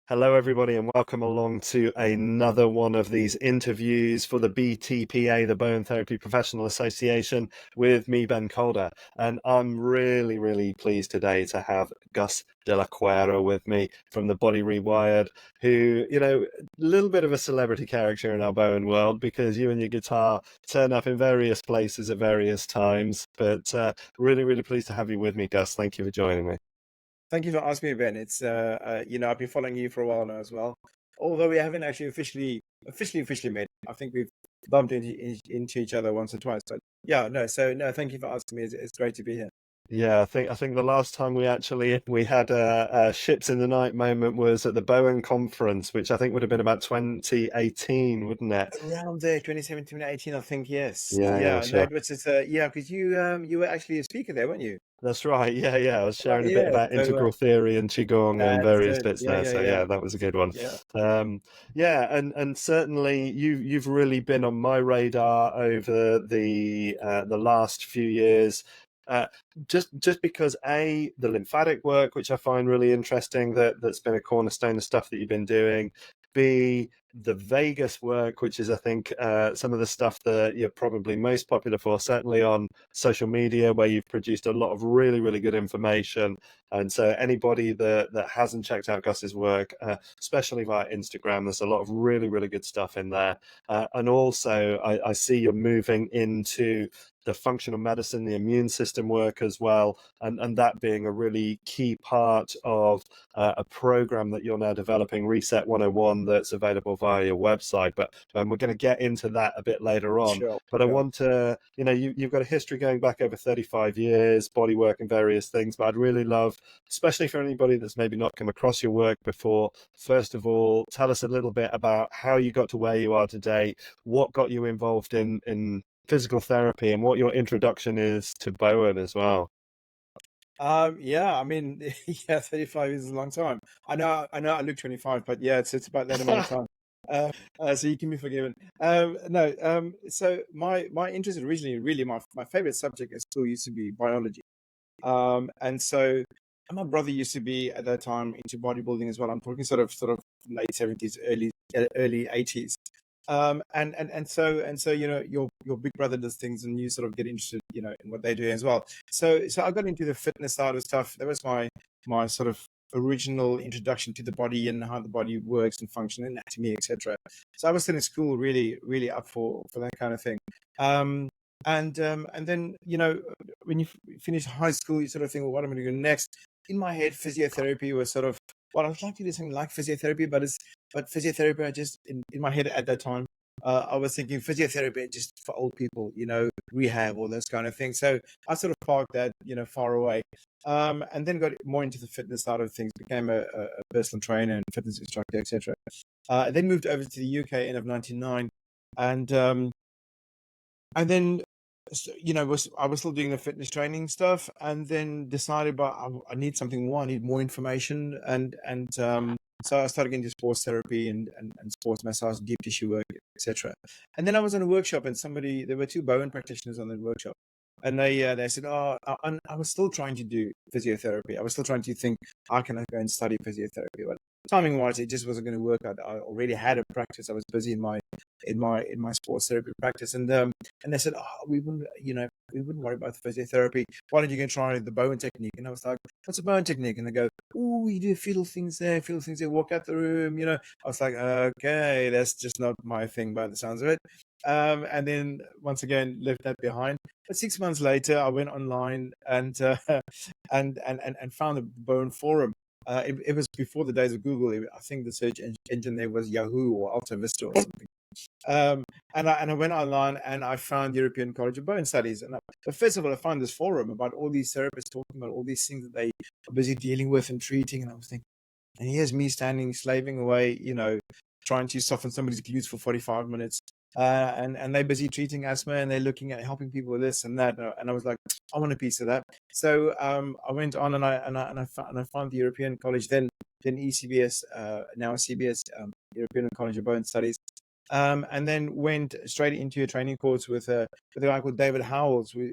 Hello, everybody, and welcome along to another one of these interviews for the BTPA, the Bowen Therapy Professional Association, with me, Ben Calder. And I'm really, really pleased today to have Gus de la Querra with me from the Body Rewired, who, a little bit of a celebrity character in our Bowen world because you and your guitar turn up in various places at various times. But really, really pleased to have you with me, Gus. Thank you for joining me. Thank you for asking me, Ben. I've been following you for a while now as well. Although we haven't actually officially met. I think we've bumped into each other once or twice. But yeah, no. So no, thank you for asking me. It's great to be here. Yeah, I think the last time we had a ships in the night moment was at the Bowen conference, which I think would have been about 2018, wouldn't it? Around there, 2017, 18, I think. Yes. Yeah, yeah, Yeah. No, sure. it was just yeah, because you were actually a speaker there, weren't you? That's right. Yeah, yeah. I was sharing a bit Yeah. about So integral theory and qigong and that's various it. bits Yeah, there. yeah, So yeah, yeah, that was a good one. yeah. Yeah, and certainly you've really been on my radar over the last few years. Uh, just because the lymphatic work, which I find really interesting, that's been a cornerstone of stuff that you've been doing. B, the Vegas work, which is, I think, some of the stuff that you're probably most popular for, certainly on social media, where you've produced a lot of really, really good information. And so anybody that hasn't checked out Gus's work, especially via Instagram, there's a lot of really, really good stuff in there. And also, I see you're moving into the functional medicine, the immune system work as well, and that being a really key part of a program that you're now developing, Reset 101, that's available via your website. But we're going to get into that a bit later on. Sure, But I sure. want to, you've got a history going back over 35 years, bodywork and various things. But I'd really love, especially for anybody that's maybe not come across your work before, first of all, tell us a little bit about how you got to where you are today, what got you involved in physical therapy, and what your introduction is to Bowen as well. Yeah, I mean, yeah, 35 is a long time. I look 25, but yeah, it's about that amount of time. So you can be forgiven. No, so my interest originally, really, my favorite subject at school used to be biology. And my brother used to be at that time into bodybuilding as well. I'm talking sort of late 70s, early 80s. And so your big brother does things and you sort of get interested in what they do as well. So I got into the fitness side of stuff. That was my sort of original introduction to the body and how the body works and function, anatomy, etc. So I was still in school, really up for that kind of thing. And then when you finish high school, you sort of think, well, what am I going to do next? In my head, physiotherapy was sort of, well, I'd like to do something like physiotherapy, but physiotherapy, I just in my head at that time, I was thinking physiotherapy just for old people, rehab, all those kind of things. So I sort of parked that, far away, and then got more into the fitness side of things, became a personal trainer and fitness instructor, etc. Then moved over to the UK end of '99, and then I was still doing the fitness training stuff, and then decided, but I need something more. I need more information, and so I started getting into sports therapy and sports massage, deep tissue work, etc. And then I was in a workshop, and there were two Bowen practitioners on the workshop, and they said, oh, I was still trying to do physiotherapy. I was still trying to think, how can I go and study physiotherapy? Well, timing wise, it just wasn't going to work out. I already had a practice. I was busy in my sports therapy practice, and they said, oh, we wouldn't worry about the physiotherapy. Why don't you go try the Bowen technique? And I was like, what's a Bowen technique? And they go, oh, you do fetal things there, walk out the room. I was like, okay, that's just not my thing by the sounds of it. And then once again, left that behind. But 6 months later, I went online and found the Bowen forum. It was before the days of Google. I think the search engine there was Yahoo or Alta Vista or something. Um, and I went online and I found European College of Bone Studies. But first of all, I found this forum about all these therapists talking about all these things that they are busy dealing with and treating. And I was thinking, and here's me standing, slaving away, trying to soften somebody's glutes for 45 minutes. And they're busy treating asthma and they're looking at helping people with this and that. And I was like, I want a piece of that. So I went on and I found the European College, then ECBS, now CBS, European College of Bone Studies. And then went straight into a training course with a guy called David Howells, who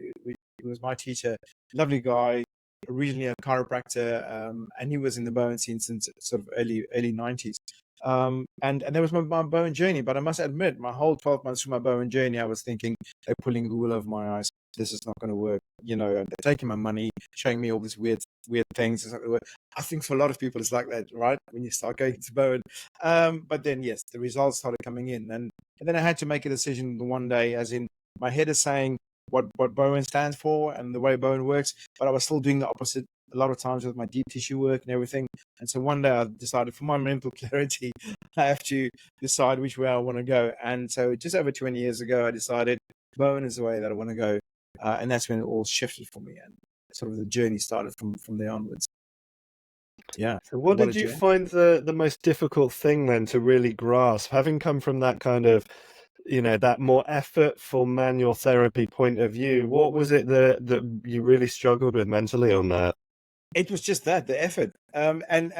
was my teacher. Lovely guy, originally a chiropractor, and he was in the Bowen scene since sort of early 90s. And that was my Bowen journey. But I must admit, my whole 12 months through my Bowen journey, I was thinking, they're pulling the wool over my eyes. This is not going to work. They're taking my money, showing me all these weird things. It's not gonna work. I think for a lot of people, it's like that, right? When you start going to Bowen. But then, yes, the results started coming in. And then I had to make a decision one day, as in my head is saying what Bowen stands for and the way Bowen works, but I was still doing the opposite a lot of times with my deep tissue work and everything. And so one day I decided, for my mental clarity, I have to decide which way I want to go. And so just over 20 years ago, I decided Bowen is the way that I want to go. And that's when it all shifted for me. And sort of the journey started from there onwards. Yeah. So what What a did you journey. find the most difficult thing then to really grasp, having come from that kind of, that more effortful manual therapy point of view? What was it that you really struggled with mentally on that? It was just that, the effort, and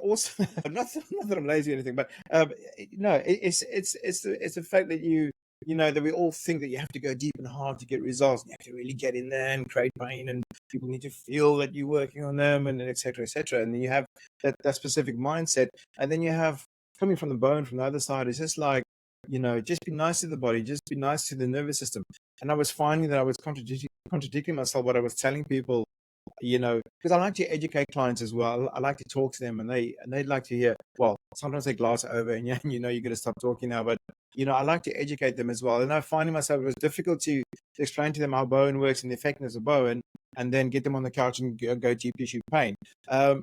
also not that I'm lazy or anything, but no, it's the fact that that we all think that you have to go deep and hard to get results. You have to really get in there and create pain, and people need to feel that you're working on them, and et cetera, et cetera. And then you have that specific mindset, and then you have coming from the bone from the other side. It's just like just be nice to the body, just be nice to the nervous system. And I was finding that I was contradicting myself, what I was telling people, because I like to educate clients as well. I like to talk to them, and they'd like to hear. Well, sometimes they glass over, and you got to stop talking now. But I like to educate them as well. And I'm finding myself, it was difficult to explain to them how Bowen works and the effectiveness of Bowen, and then get them on the couch and go deep tissue pain.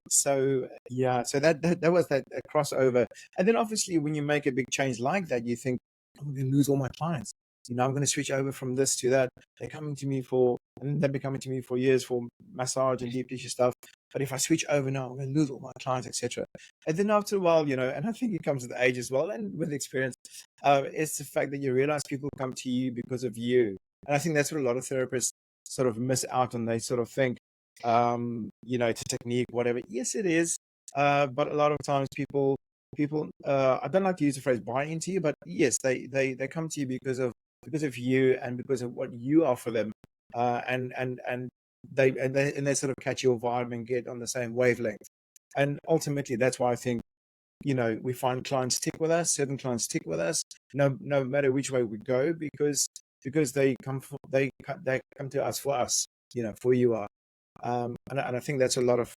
So that was that crossover. And then obviously, when you make a big change like that, you think, I'm going to lose all my clients. I'm going to switch over from this to that. They've been coming to me for years for massage and deep tissue stuff. But if I switch over now, I'm going to lose all my clients, etc. And then after a while, and I think it comes with age as well and with experience, it's the fact that you realize people come to you because of you. And I think that's what a lot of therapists sort of miss out on. They sort of think, it's a technique, whatever. Yes, it is. But a lot of times people, I don't like to use the phrase buy into you, but yes, they come to you because of you and because of what you offer them, and they sort of catch your vibe and get on the same wavelength. And ultimately, that's why I think we find clients stick with us. Certain clients stick with us, no matter which way we go, because they come to us for us, for you are. And I think that's a lot of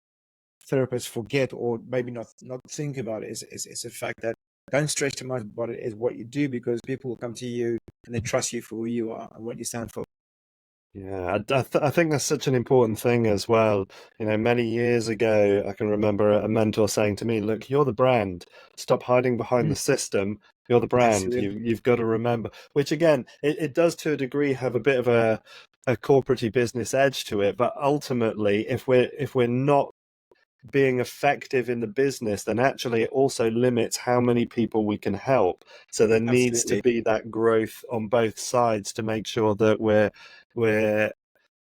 therapists forget, or maybe not think about it, is the fact that don't stress too much about it is what you do, because people will come to you and they trust you for who you are and what you stand for. Yeah, I think that's such an important thing as well. Many years ago, I can remember a mentor saying to me, "Look, you're the brand. Stop hiding behind the system. You're the brand. Absolutely. You've got to remember." Which again, it does to a degree have a bit of a corporate business edge to it. But ultimately, if we're not being effective in the business, then actually it also limits how many people we can help. So there needs to Absolutely. be that growth on both sides to make sure that we're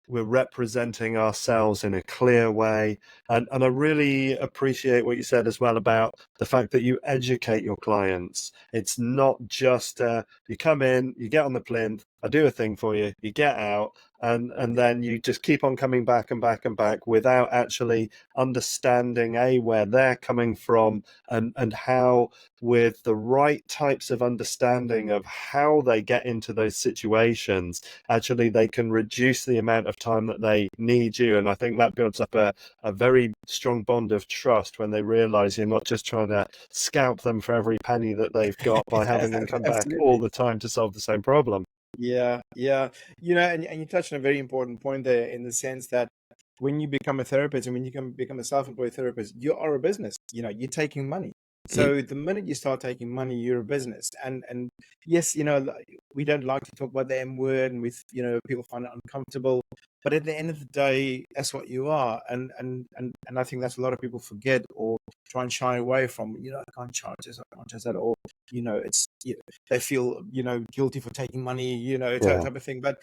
representing ourselves in a clear way. And I really appreciate what you said as well about the fact that you educate your clients. It's not just you come in, you get on the plinth, I do a thing for you, you get out, and then you just keep on coming back and back and back without actually understanding where they're coming from, and how, with the right types of understanding of how they get into those situations, actually they can reduce the amount of time that they need you. And I think that builds up a very strong bond of trust when they realize you're not just trying to scalp them for every penny that they've got by having them come back all Absolutely. the time to solve the same problem. Yeah, yeah. And you touched on a very important point there, in the sense that when you become a therapist and when you become a self-employed therapist, you are a business. You're taking money. So the minute you start taking money, you're a business. And yes, we don't like to talk about the M word, and people find it uncomfortable. But at the end of the day, that's what you are. And I think that's a lot of people forget or try and shy away from. I can't charge this, I can't charge that, or it's they feel guilty for taking money, Yeah. type of thing. But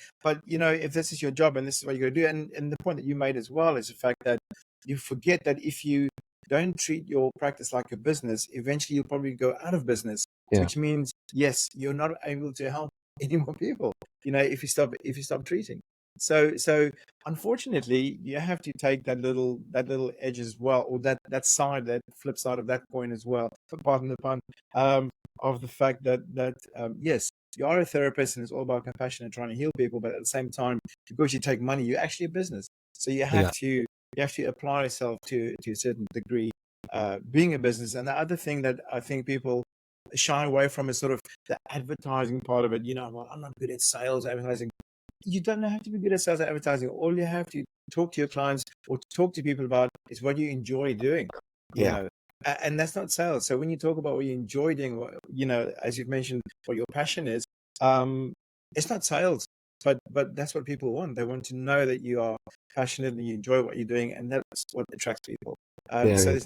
if this is your job and this is what you're going to do, and the point that you made as well is the fact that you forget that if you don't treat your practice like a business, eventually you'll probably go out of business, Yeah. which means, yes, you're not able to help any more people, if you stop treating. So unfortunately, you have to take that little edge as well, or that side, that flip side of that coin as well. Pardon the pun. Of the fact that yes, you are a therapist and it's all about compassion and trying to heal people, but at the same time, because you take money, you're actually a business. So Yeah, you have to apply yourself to a certain degree, being a business. And the other thing that I think people shy away from is sort of the advertising part of it. Well, I'm not good at sales advertising. You don't have to be good at sales advertising. All you have to talk to your clients or talk to people about is what you enjoy doing, you yeah, know, and that's not sales. So when you talk about what you enjoy doing, as you've mentioned, what your passion is, um, it's not sales, but that's what people want. They want to know that you are passionate and you enjoy what you're doing, and that's what attracts people. yeah, So yeah.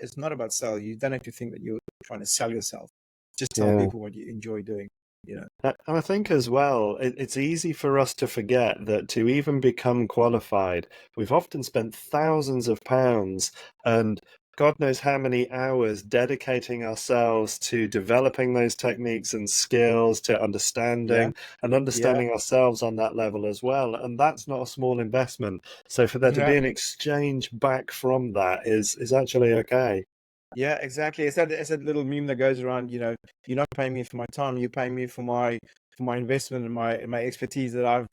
it's not about sales. You don't have to think that you're trying to sell yourself. Just tell Yeah. people what you enjoy doing. You know. And I think as well, it's easy for us to forget that to even become qualified, we've often spent thousands of pounds and God knows how many hours dedicating ourselves to developing those techniques and skills, to Yeah. understanding and Yeah. understanding ourselves on that level as well. And that's not a small investment. So for there to Yeah. be an exchange back from that is actually okay. Yeah, exactly. It's that little meme that goes around, you're not paying me for my time, you're paying me for my investment and my expertise that I've,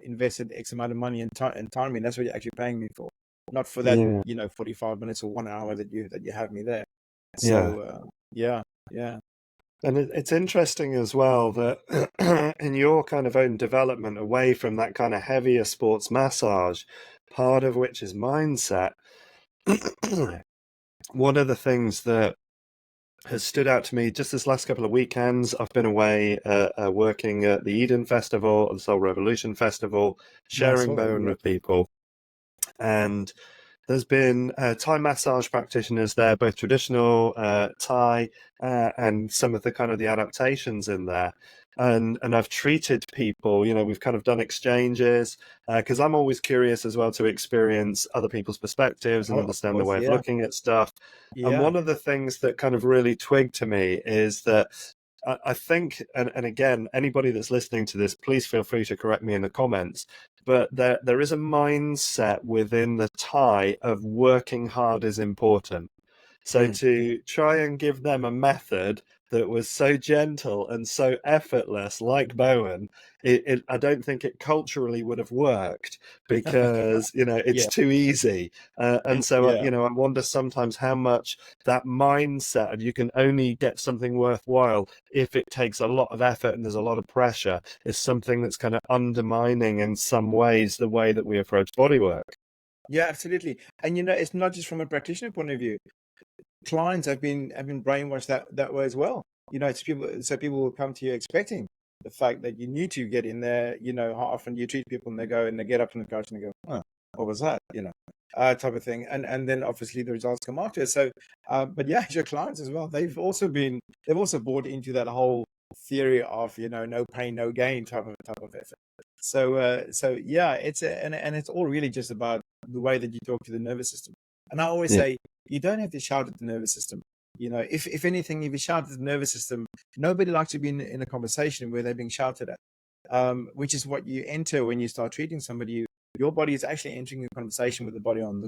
invested X amount of money and time in. That's what you're actually paying me for. Not for that, Yeah. 45 minutes or 1 hour that you have me there. Yeah. So yeah, yeah. And it's interesting as well that in your kind of own development away from that kind of heavier sports massage, part of which is mindset, one of the things that has stood out to me just this last couple of weekends, I've been away working at the Eden Festival, the Soul Revolution Festival, Yeah, I sharing saw that. Bowen Yeah. with people. And there's been Thai massage practitioners there, both traditional Thai and some of the kind of the adaptations in there. And I've treated people, we've kind of done exchanges because I'm always curious as well to experience other people's perspectives and Oh, of understand the course. way of Yeah. looking at stuff. And Yeah. one of the things that kind of really twigged to me is that I think, and again, anybody that's listening to this, please feel free to correct me in the comments, but there is a mindset within the Thai of working hard is important. So Mm. to try and give them a method that was so gentle and so effortless, like Bowen, I don't think it culturally would have worked because, it's Yeah. too easy. And so, Yeah. I wonder sometimes how much that mindset, and you can only get something worthwhile if it takes a lot of effort and there's a lot of pressure, is something that's kind of undermining in some ways the way that we approach bodywork. Yeah, absolutely. And it's not just from a practitioner point of view. Clients have been brainwashed that way as well. So people will come to you expecting the fact that you need to get in there. How often you treat people and they get up from the couch and they go, "Oh, what was that?" Type of thing. And then obviously the results come after. So, but yeah, your clients as well. They've also bought into that whole theory of no pain, no gain type of effort. So yeah, and it's all really just about the way that you talk to the nervous system. And I always Yeah, say, you don't have to shout at the nervous system. If anything, if you shout at the nervous system, nobody likes to be in a conversation where they're being shouted at, which is what you enter when you start treating somebody. Your body is actually entering a conversation with the body on the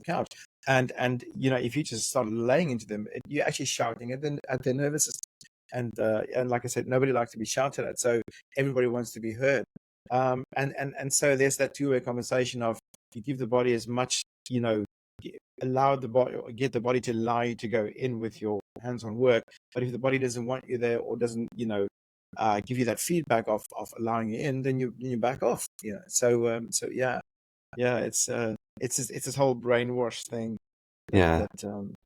couch. And if you just start laying into them, you're actually shouting at their nervous system. And like I said, nobody likes to be shouted at. So everybody wants to be heard. And so there's that two-way conversation of you give the body as much, allow the body, or get the body to allow you to go in with your hands-on work. But if the body doesn't want you there or doesn't, give you that feedback of allowing you in, then you back off. So yeah, it's this whole brainwash thing yeah.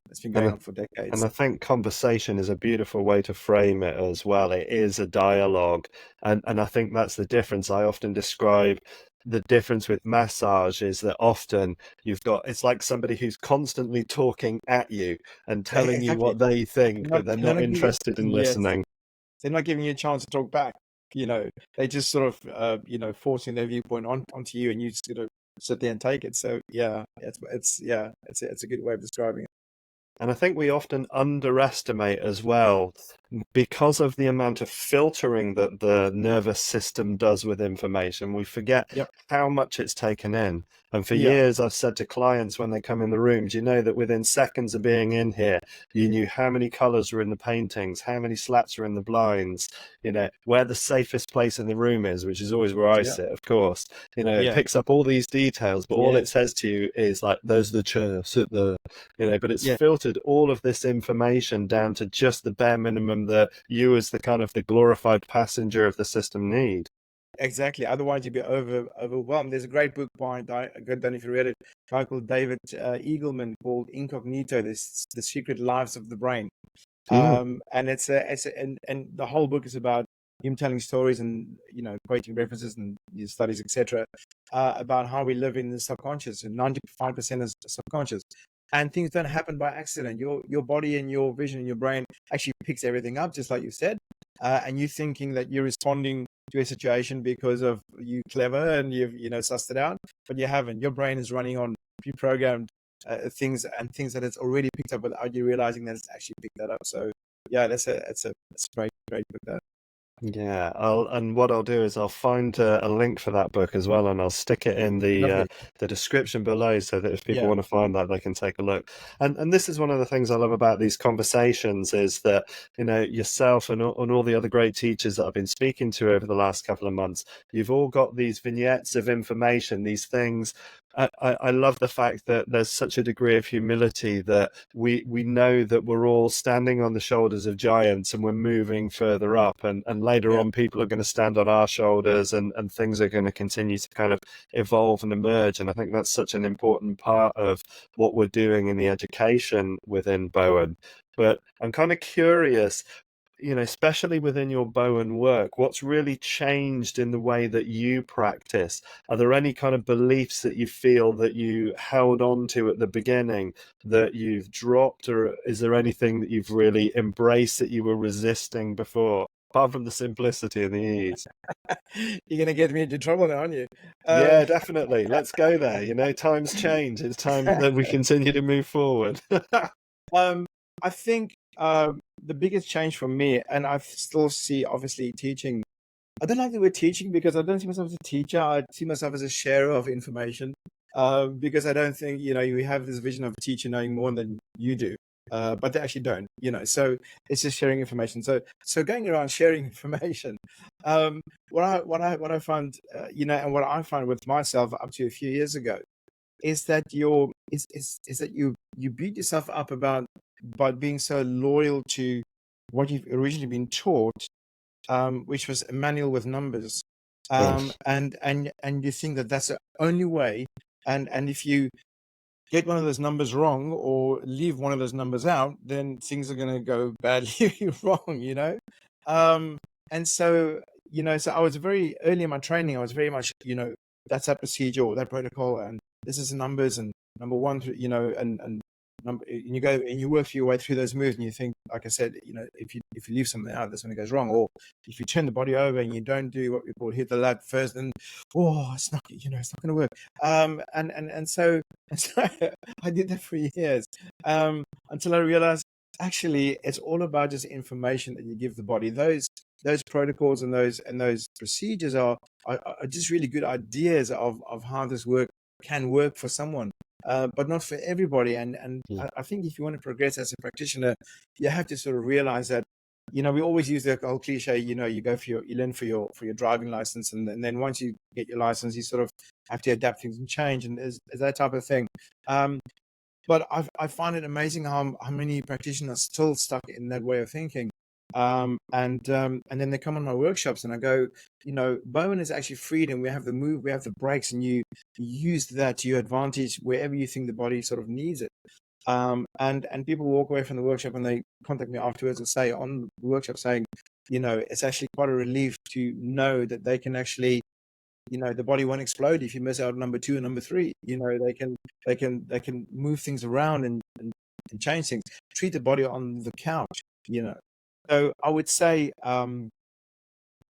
that's been And going I, on for and decades. I think conversation is a beautiful way to frame it as well. It is a dialogue. And I think that's the difference. I often describe the difference with massage is that often it's like somebody who's constantly talking at you and telling you Exactly. what they think, Not but they're they're not not giving interested in yes, listening. they're not giving you a chance to talk back. They just sort of forcing their viewpoint onto you, and you just sit there and take it. So yeah, it's a good way of describing it. And I think we often underestimate as well because of the amount of filtering that the nervous system does with information, we forget Yep. how much it's taken in. And for Yeah. years, I've said to clients when they come in the room, do you know that within seconds of being in here, you knew how many colors were in the paintings, how many slats were in the blinds, you know, where the safest place in the room is, which is always where I Yeah. sit, of course. You know, it Yeah. picks up all these details, but all it Yes. says to you is like, there's the chair, sit there, you know, but it's Yeah. filtered all of this information down to just the bare minimum that you as the kind of the glorified passenger of the system need. Exactly. Otherwise, you'd be overwhelmed. There's a great book by, I don't know if you read it, a guy called David Eagleman called Incognito, The Secret Lives of the Brain. Mm. And and the whole book is about him telling stories and, you know, quoting references and his studies, etc., about how we live in the subconscious, and 95% is subconscious. And things don't happen by accident. Your body and your vision and your brain actually picks everything up, just like you said. And you thinking that you're responding to a situation because of you clever and you've, you know, sussed it out, but you haven't. Your brain is running on pre-programmed things and things that it's already picked up without you realizing that it's actually picked that up. So yeah, that's a great book. That Yeah, and what I'll do is I'll find a link for that book as well, and I'll stick it in lovely. the description below, so that if people Yeah, want to find that, they can take a look. And this is one of the things I love about these conversations is that, you know, yourself and all the other great teachers that I've been speaking to over the last couple of months, you've all got these vignettes of information, these things. I love the fact that there's such a degree of humility that we know that we're all standing on the shoulders of giants and we're moving further up, and later yeah, on people are going to stand on our shoulders, and things are going to continue to kind of evolve and emerge. And I think that's such an important part of what we're doing in the education within Bowen. But I'm kind of curious, you know, especially within your Bowen work, what's really changed in the way that you practice? Are there any kind of beliefs that you feel that you held on to at the beginning that you've dropped, or is there anything that you've really embraced that you were resisting before, apart from the simplicity and the ease? you're gonna get me into trouble now, aren't you? Yeah, definitely. Let's go there. You know, times change. It's time that we continue to move forward. um, I think the biggest change for me, and I still see obviously teaching. I don't like the word teaching because I don't see myself as a teacher. I see myself as a sharer of information, because I don't think, you know, you have this vision of a teacher knowing more than you do, but they actually don't, you know. So it's just sharing information. So going around sharing information, what I find, you know, and what I find with myself up to a few years ago is that is that you beat yourself up about by being so loyal to what you've originally been taught, which was a manual with numbers, Mm. and you think that that's the only way, and if you get one of those numbers wrong or leave one of those numbers out, then things are going to go badly wrong, you know. Um, and so, you know, so I was very early in my training. I was very much, you know, that's that procedure or that protocol, and this is the numbers and number one, you know, and number, and you go and you work your way through those moves, and you think, like I said, you know, if you leave something out, that's when it goes wrong, or if you turn the body over and you don't do what we call hit the lat first, then it's not, you know, it's not going to work. And so and so I did that for years, until I realized actually it's all about just information that you give the body. Those protocols and those procedures are just really good ideas of how this work can work for someone, but not for everybody. And I think if you want to progress as a practitioner, you have to sort of realize that, you know, we always use the old cliche, you know, you learn for your driving license, and then once you get your license, you sort of have to adapt things and change, and is that type of thing. Um, but I find it amazing how many practitioners are still stuck in that way of thinking. And then they come on my workshops and I go, you know, Bowen is actually freedom. We have the move, we have the breaks, and you use that to your advantage wherever you think the body sort of needs it. And people walk away from the workshop and they contact me afterwards and say on the workshop saying, you know, it's actually quite a relief to know that they can actually, you know, the body won't explode if you miss out number 2 and number 3. You know, they can move things around and change things, treat the body on the couch, you know. So I would say,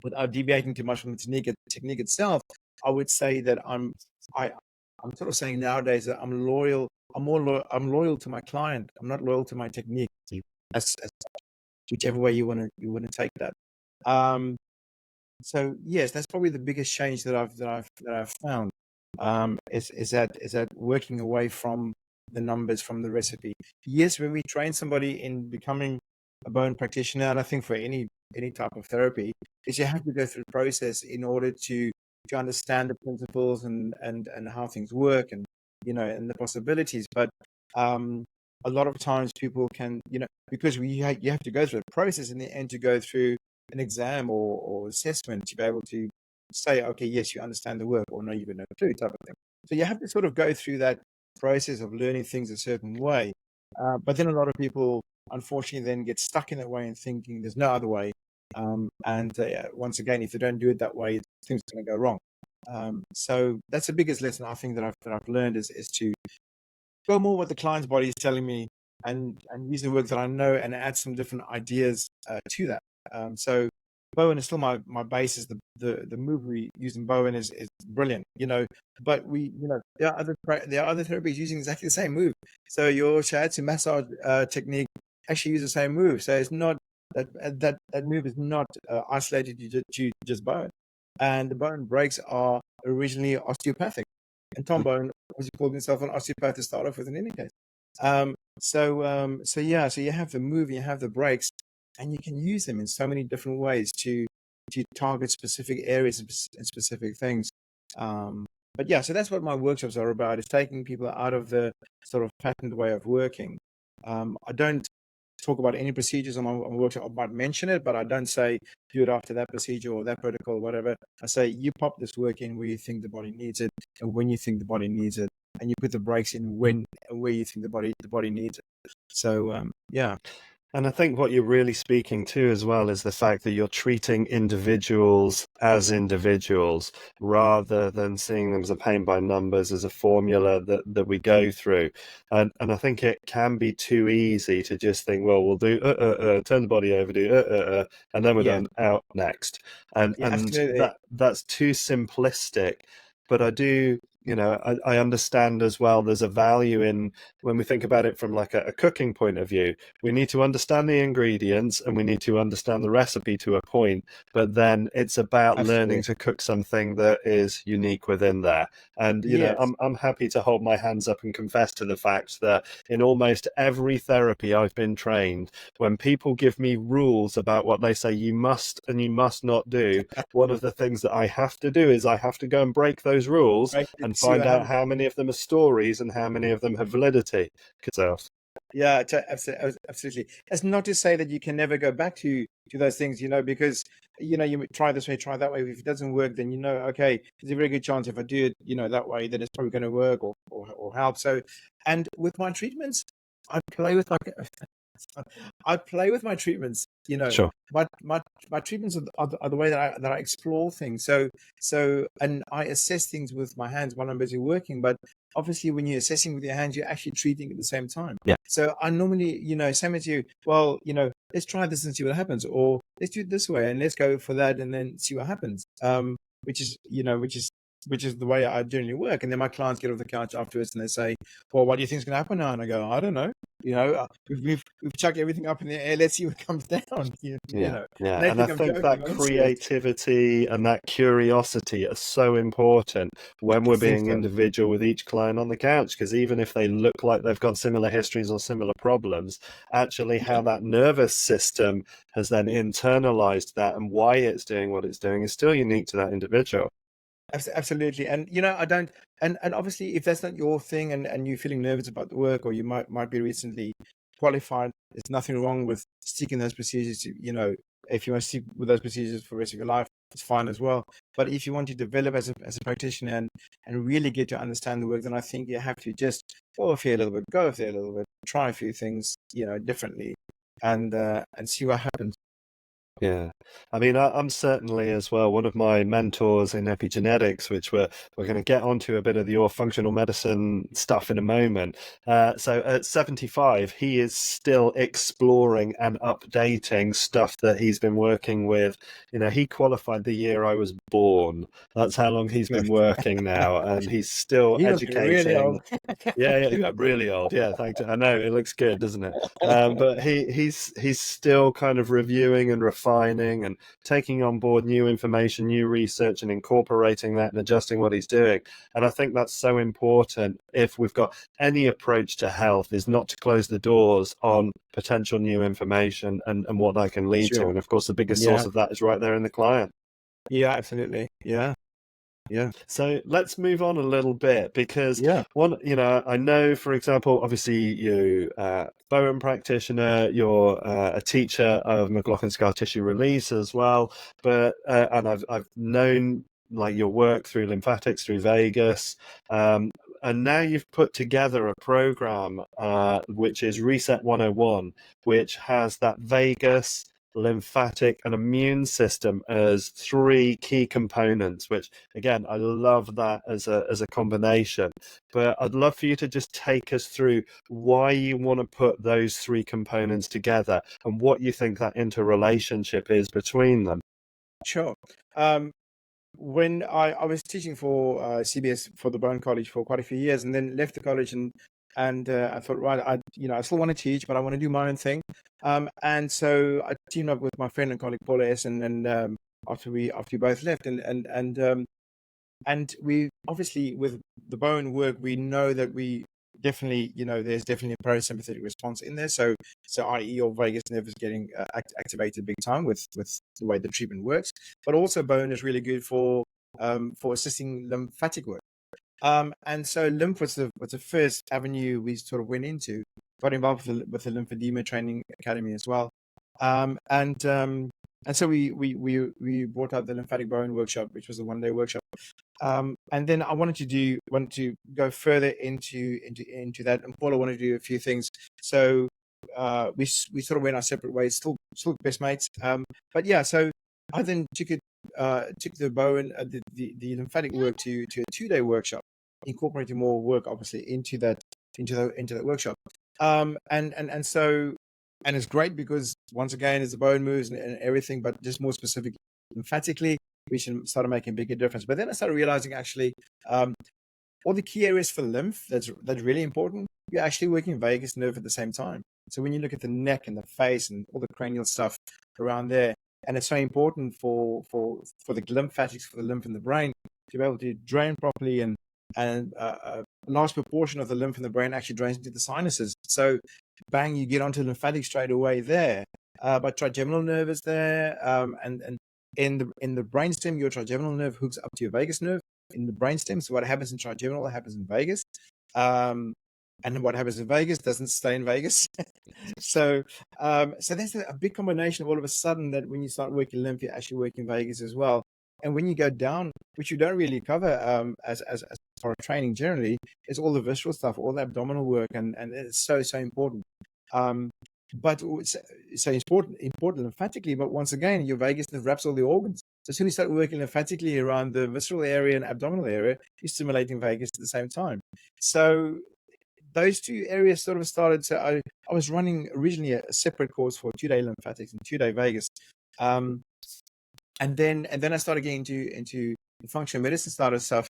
without deviating too much from the technique itself, I would say that I, I'm sort of saying nowadays that I'm loyal. I'm loyal to my client. I'm not loyal to my technique. As whichever way you want to take that. Um, so yes, that's probably the biggest change that I've found. Is that working away from the numbers, from the recipe. Yes, when we train somebody in becoming a bone practitioner, and I think for any type of therapy, is you have to go through the process in order to understand the principles and how things work, and and the possibilities. But um, a lot of times people can, because you have to go through the process in the end to go through an exam or assessment to be able to say, okay, yes, you understand the work, or no, you have no clue, type of thing. So you have to sort of go through that process of learning things a certain way. But then a lot of people, unfortunately, then get stuck in that way and thinking there's no other way. And once again, if they don't do it that way, things are going to go wrong. So that's the biggest lesson I think that I've learned is to go more what the client's body is telling me, and use the work that I know and add some different ideas to that. So Bowen is still my base. Is the move we use in Bowen is brilliant, but there are other therapies using exactly the same move. So your shiatsu massage technique actually use the same move. So it's not that move is not isolated to just Bowen. And the bone breaks are originally osteopathic, and Tom Bowen obviously called himself an osteopath to start off with in any case. So yeah, so you have the move, you have the breaks, and you can use them in so many different ways to target specific areas and specific things. But yeah, so that's what my workshops are about: is taking people out of the sort of patterned way of working. I don't talk about any procedures on my workshop. I might mention it, but I don't say do it after that procedure or that protocol or whatever. I say you pop this work in where you think the body needs it and when you think the body needs it, and you put the breaks in when and where you think the body needs it. So yeah. And I think what you're really speaking to as well is the fact that you're treating individuals as individuals rather than seeing them as a paint by numbers, as a formula that we go through. And I think it can be too easy to just think, well, we'll do turn the body over, do and then we're Yeah. done out next. And Yeah, absolutely. that's too simplistic. But I do, I understand as well there's a value in, when we think about it from like a cooking point of view, we need to understand the ingredients and we need to understand the recipe to a point, but then it's about learning Absolutely. to cook something that is unique within there. And Yes. I'm happy to hold my hands up and confess to the fact that in almost every therapy I've been trained, when people give me rules about what they say you must and you must not do, one of the things that I have to do is I have to go and break those rules Right. and See find what out happens. how many of them are stories and how many of them have validity. Yeah, absolutely. That's not to say that you can never go back to those things, because you try this way, try that way. If it doesn't work, then okay, there's a very good chance if I do it, that way, then it's probably going to work or help. So, and with my treatments, I play with like I play with my treatments. Sure. My treatments are the way that I explore things. So and I assess things with my hands while I'm busy working. But obviously, when you're assessing with your hands, you're actually treating at the same time. Yeah. So I normally, same as you. Well, let's try this and see what happens, or let's do it this way and let's go for that and then see what happens. Which is, which is the way I generally work. And then my clients get off the couch afterwards and they say, "Well, what do you think is going to happen now?" And I go, "I don't know. We've chucked everything up in the air. Let's see what comes down." Yeah. And they And I think I'm think joking, that I'm serious. creativity and that curiosity are so important when I we're think being so. individual with each client on the couch, because even if they look like they've got similar histories or similar problems, actually Yeah. how that nervous system has then internalized that and why it's doing what it's doing is still unique to that individual. Absolutely. And I don't, and obviously if that's not your thing, and you're feeling nervous about the work, or you might be recently qualified, there's nothing wrong with sticking those procedures to, if you want to stick with those procedures for the rest of your life, it's fine as well. But if you want to develop as a practitioner and really get to understand the work, then I think you have to just go off here a little bit, go off there a little bit, try a few things, differently, and see what happens. Yeah, I mean, I'm certainly as well one of my mentors in epigenetics, which we're going to get onto a bit of your functional medicine stuff in a moment. So at 75, he is still exploring and updating stuff that he's been working with. You know, he qualified the year I was born. That's how long he's been working now, and he's still You must be really educating. old. Yeah, really old. Yeah, thanks. I know it looks good, doesn't it? But he's still kind of reviewing and refining and taking on board new information, new research, and incorporating that and adjusting what he's doing. And I think that's so important if we've got any approach to health, is not to close the doors on potential new information and what that can lead to. Sure. And of course, the biggest Yeah. source of that is right there in the client. Yeah, absolutely. Yeah. Yeah. So let's move on a little bit, because Yeah. one, you know, I know, for example, obviously you, Bowen practitioner, you're a teacher of McLaughlin scar tissue release as well, but and I've known like your work through lymphatics, through Vegas, and now you've put together a program which is Reset 101, which has that Vegas, lymphatic, and immune system as three key components, which again, I love that as a combination. But I'd love for you to just take us through why you want to put those three components together and what you think that interrelationship is between them. Sure. When I was teaching for CBS for the Bowen College for quite a few years, and then left the college, and I thought, right, I still want to teach, but I want to do my own thing. And so I teamed up with my friend and colleague Paula S. And after we both left, and we obviously, with the Bowen work, we know that we definitely, there's definitely a parasympathetic response in there. So i.e. your vagus nerve is getting activated big time with the way the treatment works. But also Bowen is really good for assisting lymphatic work. And so lymph was the first avenue we sort of went into. Got involved with the lymphedema training academy as well. And so we brought out the lymphatic Bowen workshop, which was a 1-day workshop. And then I wanted to go further into that, and Paula wanted to do a few things. So we sort of went our separate ways, still best mates. But yeah, so I then took the Bowen the lymphatic work to a 2-day workshop, incorporating more work obviously into that workshop. And so, and it's great because once again, as the Bowen moves and everything, but just more specific lymphatically, we should start making a bigger difference. But then I started realizing actually, all the key areas for lymph that's really important, you're actually working vagus nerve at the same time. So when you look at the neck and the face and all the cranial stuff around there, and it's so important for the lymphatics, for the lymph in the brain, to be able to drain properly, and a large proportion of the lymph in the brain actually drains into the sinuses. So bang, you get onto lymphatic straight away there. But trigeminal nerve is there, and in the brainstem, your trigeminal nerve hooks up to your vagus nerve in the brainstem. So what happens in trigeminal happens in vagus, and what happens in Vegas doesn't stay in Vegas. So there's a big combination of all of a sudden that when you start working lymph, you're actually working Vegas as well. And when you go down, which you don't really cover as part of training generally, is all the visceral stuff, all the abdominal work, and it's so important. But so important lymphatically, but once again, your vagus nerve wraps all the organs. So as soon as you start working lymphatically around the visceral area and abdominal area, you're stimulating vagus at the same time. So those two areas sort of started. So I was running originally a separate course for 2-day lymphatics and 2-day vagus. And then I started getting into functional medicine started stuff.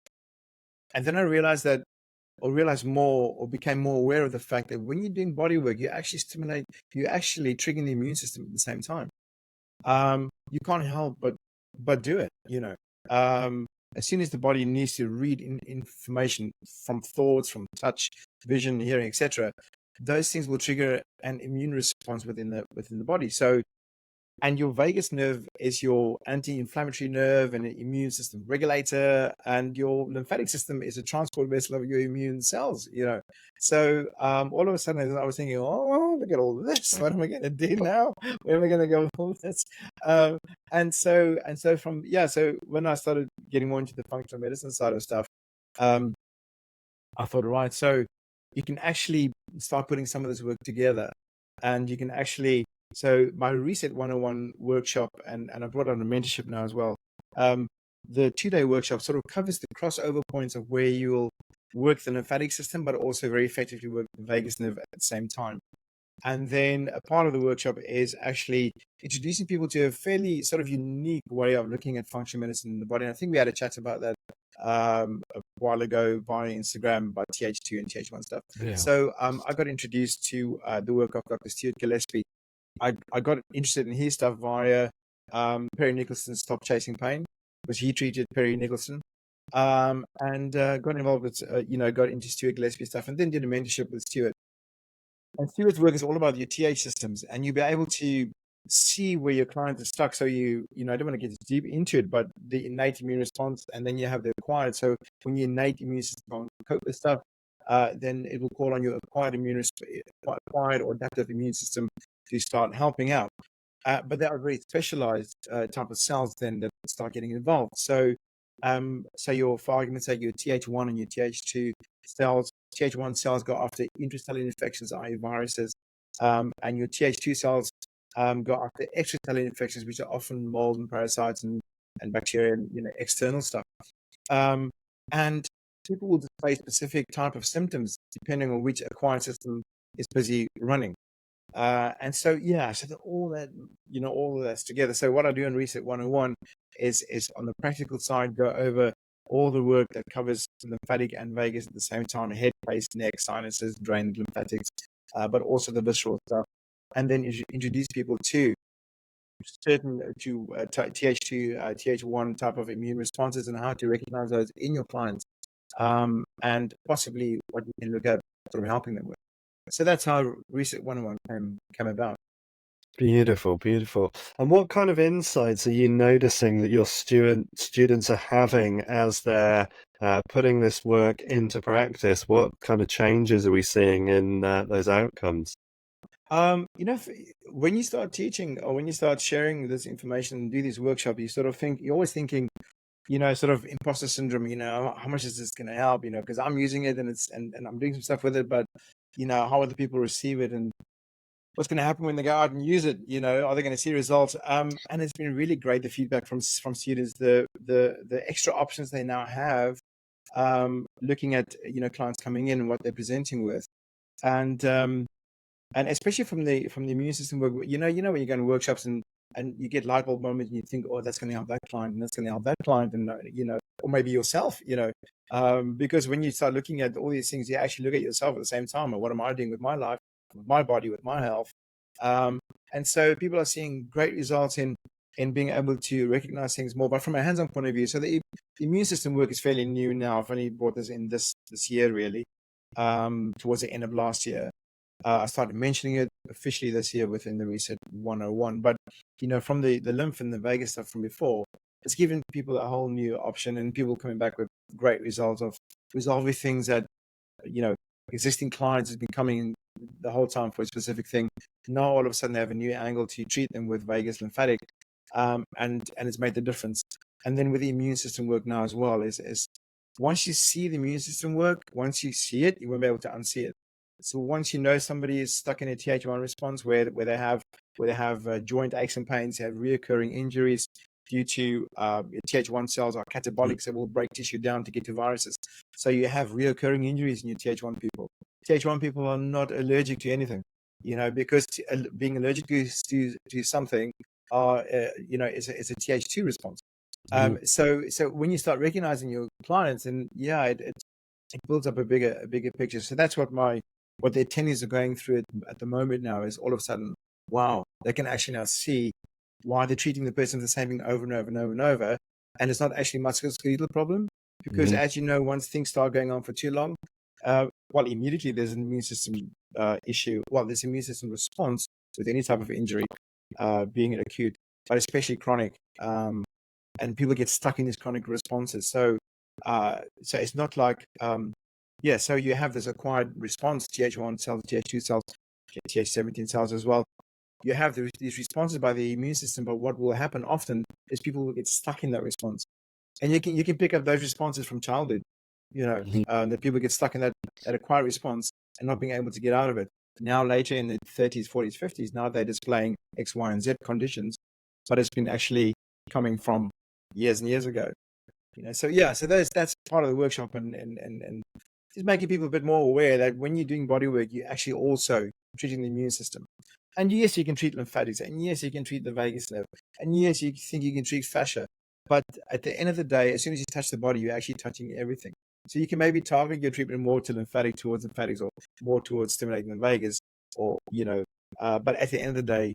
And then I realized more, or became more aware of the fact that when you're doing body work, you're actually triggering the immune system at the same time. You can't help but do it, as soon as the body needs to read information from thoughts, from touch, vision, hearing, etc., those things will trigger an immune response within the body. So, and your vagus nerve is your anti-inflammatory nerve and an immune system regulator, and your lymphatic system is a transport vessel of your immune cells. So all of a sudden I was thinking, oh, well, look at all this. What am I going to do now? Where am I going to go with all this? And so so when I started getting more into the functional medicine side of stuff, I thought, right, so you can actually start putting some of this work together, and you can actually So my Reset 101 workshop, and I brought on a mentorship now as well. The 2-day workshop sort of covers the crossover points of where you'll work the lymphatic system, but also very effectively work the vagus nerve at the same time. And then a part of the workshop is actually introducing people to a fairly sort of unique way of looking at functional medicine in the body. And I think we had a chat about that a while ago via Instagram about TH2 and TH1 stuff. Yeah. So I got introduced to the work of Dr. Stuart Gillespie. I got interested in his stuff via Perry Nicholson's Stop Chasing Pain, because he treated Perry Nicholson. And got involved with, got into Stuart Gillespie stuff, and then did a mentorship with Stuart. And Stuart's work is all about your TH systems, and you'll be able to see where your clients are stuck. So I don't want to get deep into it, but the innate immune response, and then you have the acquired. So when your innate immune system can't cope with stuff, then it will call on your acquired or adaptive immune system to start helping out. But there are very specialized type of cells then that start getting involved. So, for argument's sake, your TH1 and your TH2 cells, TH1 cells go after intracellular infections, i.e. viruses, and your TH2 cells go after extracellular infections, which are often mold and parasites and bacteria and external stuff. And people will display specific type of symptoms depending on which acquired system is busy running. And so all of that's together. So what I do in Reset 101 is on the practical side, go over all the work that covers lymphatic and vagus at the same time: head, face, neck, sinuses, drainage, lymphatics, but also the visceral stuff. And then introduce people to certain TH2, TH1 type of immune responses and how to recognize those in your clients, and possibly what you can look at sort of helping them with. So that's how Reset 101 came about. Beautiful, beautiful. And what kind of insights are you noticing that your students are having as they're putting this work into practice? What kind of changes are we seeing in those outcomes? When you start teaching or when you start sharing this information and do these workshops, you're always thinking, sort of imposter syndrome, how much is this going to help, because I'm using it and I'm doing some stuff with it, but, how other people receive it and what's going to happen when they go out and use it, are they going to see results? And it's been really great, the feedback from students, the extra options they now have, looking at, clients coming in and what they're presenting with. And especially from the immune system work, when you go to workshops and you get light bulb moments and you think, oh, that's going to help that client and that's going to help that client, and or maybe yourself, because when you start looking at all these things, you actually look at yourself at the same time. Or what am I doing with my life, with my body, with my health? And so people are seeing great results in being able to recognize things more, but from a hands-on point of view. So the immune system work is fairly new now. I've only brought this in this year, really, towards the end of last year. I started mentioning it officially this year within the Reset 101. But, from the lymph and the vagus stuff from before, it's given people a whole new option, and people coming back with great results of resolving things that, existing clients has been coming the whole time for a specific thing. Now, all of a sudden, they have a new angle to treat them with vagus lymphatic, and it's made the difference. And then with the immune system work now as well, is once you see the immune system work, once you see it, you won't be able to unsee it. So once somebody is stuck in a TH1 response where they have joint aches and pains, have reoccurring injuries due to TH1 cells are catabolic, so will break tissue down to get to viruses. So you have reoccurring injuries in your TH1 people. TH1 people are not allergic to anything, because being allergic to something is a TH2 response. So when you start recognizing your clients, and it builds up a bigger picture. So that's what the attendees are going through at the moment now, is all of a sudden, wow, they can actually now see why they're treating the person the same thing over and over and over and over. And it's not actually musculoskeletal problem, because as you know, once things start going on for too long, immediately there's an immune system issue. Well, there's immune system response with any type of injury, being it acute, but especially chronic. And people get stuck in these chronic responses. So it's not like, so you have this acquired response, TH1 cells, TH2 cells, TH17 cells as well. You have these responses by the immune system, but what will happen often is people will get stuck in that response. And you can pick up those responses from childhood, that people get stuck in that acquired response and not being able to get out of it. Now later in the 30s, 40s, 50s, now they're displaying X, Y, and Z conditions, but it's been actually coming from years and years ago. So yeah, so that's part of the workshop, and just making people a bit more aware that when you're doing body work, you're actually also treating the immune system. And yes, you can treat lymphatics, and yes, you can treat the vagus nerve, and yes, you think you can treat fascia. But at the end of the day, as soon as you touch the body, you're actually touching everything. So you can maybe target your treatment more to lymphatic towards lymphatics, or more towards stimulating the vagus, or but at the end of the day,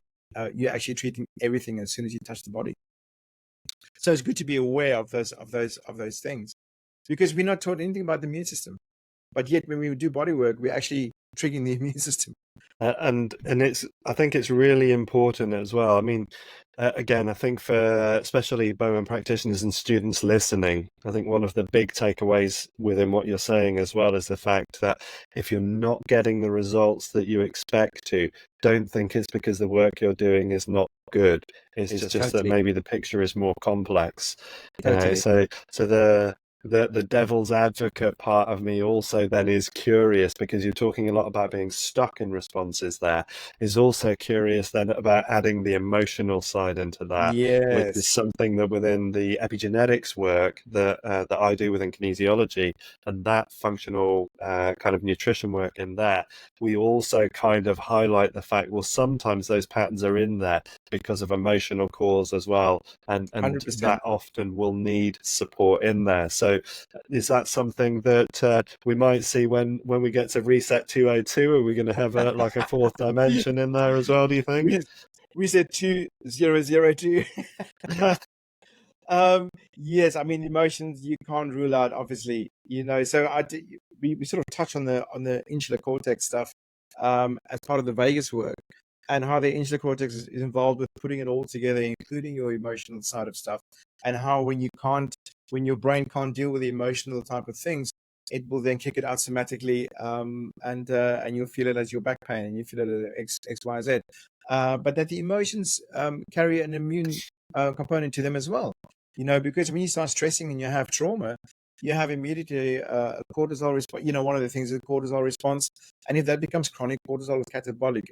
you're actually treating everything as soon as you touch the body. So it's good to be aware of those things, because we're not taught anything about the immune system. But yet, when we do body work, we're actually triggering the immune system. And I think it's really important as well. I mean, again, I think for especially Bowen practitioners and students listening, I think one of the big takeaways within what you're saying as well is the fact that if you're not getting the results that you expect to, don't think it's because the work you're doing is not good. It's just Totally. that maybe the picture is more complex. Totally. So the devil's advocate part of me also then is curious, because you're talking a lot about being stuck in responses there, is also curious then about adding the emotional side into that, which is Yes. something that within the epigenetics work that I do within kinesiology, and that functional kind of nutrition work in there, we also kind of highlight the fact, well, sometimes those patterns are in there because of emotional cause as well, and 100%. that often will need support in there. So is that something that we might see when we get to reset 202? Are we going to have like a fourth dimension in there as well, do you think? Reset 2002. Yes, I mean, emotions you can't rule out, obviously. So we sort of touch on the insular cortex stuff as part of the vagus work, and how the insular cortex is involved with putting it all together, including your emotional side of stuff, and how when your brain can't deal with the emotional type of things, it will then kick it out somatically, and you'll feel it as your back pain, and you feel it as X, Y, Z. But that the emotions carry an immune component to them as well. Because when you start stressing and you have trauma, you have immediately a cortisol response. One of the things is cortisol response, and if that becomes chronic, cortisol is catabolic.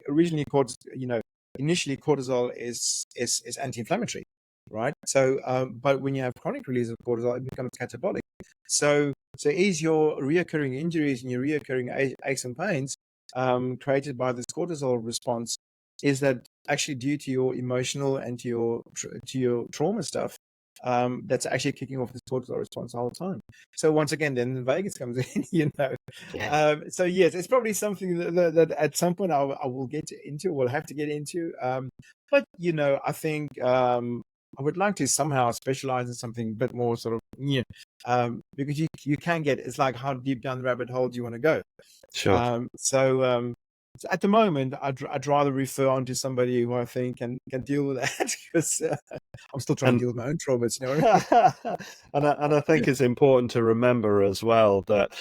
Initially cortisol is anti-inflammatory, right? So, but when you have chronic release of cortisol, it becomes catabolic. So is your reoccurring injuries and your reoccurring aches and pains created by this cortisol response, is that actually due to your emotional and to your trauma stuff, that's actually kicking off this cortisol response the whole time. So once again, then the vagus comes in. Yeah. So yes, it's probably something that at some point I will get into, will have to get into. But I think I would like to somehow specialize in something a bit more sort of, because you can get, it's like, how deep down the rabbit hole do you want to go? Sure. So at the moment, I'd rather refer on to somebody who I think can deal with that, because I'm still trying to deal with my own traumas. And I think it's important to remember as well that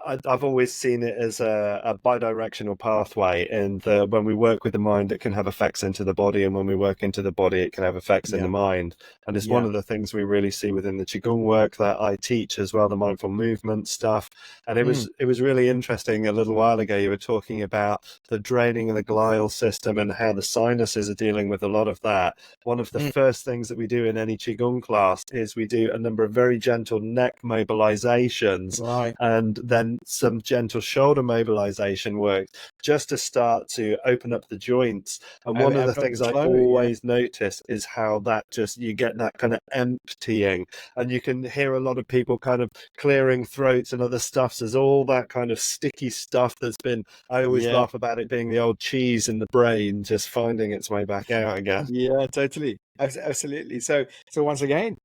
I've always seen it as a bidirectional pathway, and when we work with the mind, it can have effects into the body, and when we work into the body, it can have effects in the mind. And it's one of the things we really see within the Qigong work that I teach as well, the mindful movement stuff. And it was really interesting. A little while ago, you were talking about the draining of the glial system and how the sinuses are dealing with a lot of that. One of the first things that we do in any Qigong class is we do a number of very gentle neck mobilizations, Right. and then some gentle shoulder mobilization work, just to start to open up the joints. And one of the things I always notice is how that you get that kind of emptying, and you can hear a lot of people kind of clearing throats and other stuff. There's all that kind of sticky stuff that's been, I always laugh about it being the old cheese in the brain just finding its way back out again. Yeah, totally. Absolutely. So once again,